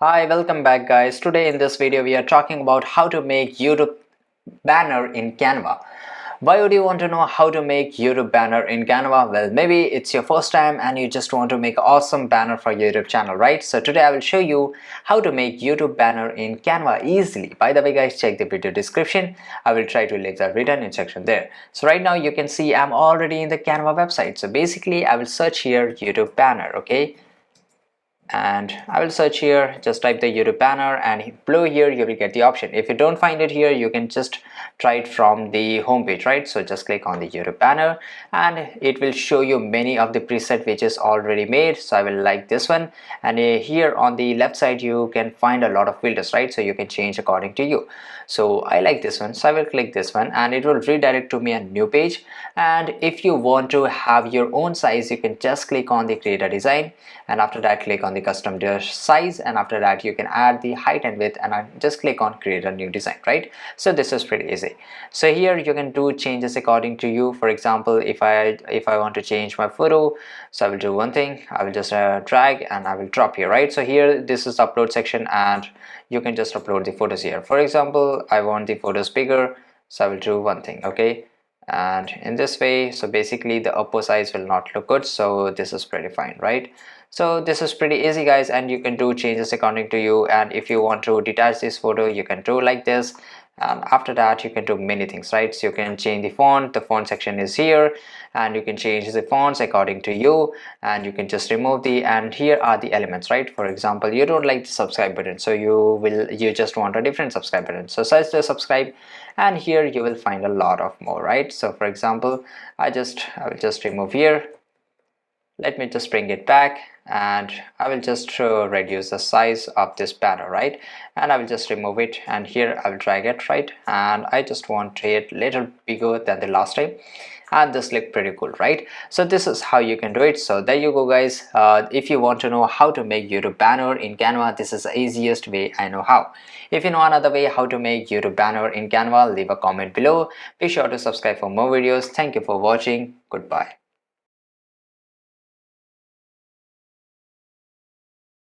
Hi, welcome back guys. Today in this video we are talking about how to make YouTube banner in Canva. Why would you want to know how to make YouTube banner in Canva? Well, maybe it's your first time and you just want to make an awesome banner for your YouTube channel, right? So today I will show you how to make YouTube banner in Canva easily. By the way guys, check the video description. I will try to leave the written instruction there. So right now you can see I'm already in the Canva website. So basically I will search here YouTube banner, okay? And I will search here, just type the YouTube banner, and below here you will get the option. If you don't find it here, you can just try it from the home page, right? So just click on the YouTube banner and it will show you many of the preset which is already made. So I will like this one, and here on the left side you can find a lot of filters, right? So you can change according to you. So I like this one, so I will click this one and it will redirect to me a new page. And if you want to have your own size, you can just click on the create a design, and after that click on the custom size, and after that you can add the height and width, and I just click on create a new design, right? So this is pretty easy. So here you can do changes according to you. For example, if I want to change my photo, so I will do one thing. I will just drag and I will drop here, right? So here this is the upload section and you can just upload the photos here. For example, I want the photos bigger, so I will do one thing, okay? And in this way, so basically the upper size will not look good, so this is pretty fine, right? So this is pretty easy guys, and you can do changes according to you. And if you want to detach this photo, you can do like this, and after that you can do many things, right? So you can change the font section is here, and you can change the fonts according to you, and you can just remove the, and here are the elements, right? For example, you don't like the subscribe button, so you just want a different subscribe button, so search the subscribe, and here you will find a lot of more, right? So for example, I will just remove here. Let me just bring it back, and I will just reduce the size of this banner, right? And I will just remove it, and here I will drag it, right? And I just want it a little bigger than the last time, and this look pretty cool, right? So this is how you can do it. So there you go guys. If you want to know how to make YouTube banner in Canva, this is the easiest way I know how. If you know another way how to make YouTube banner in Canva, leave a comment below. Be sure to subscribe for more videos. Thank you for watching. Goodbye.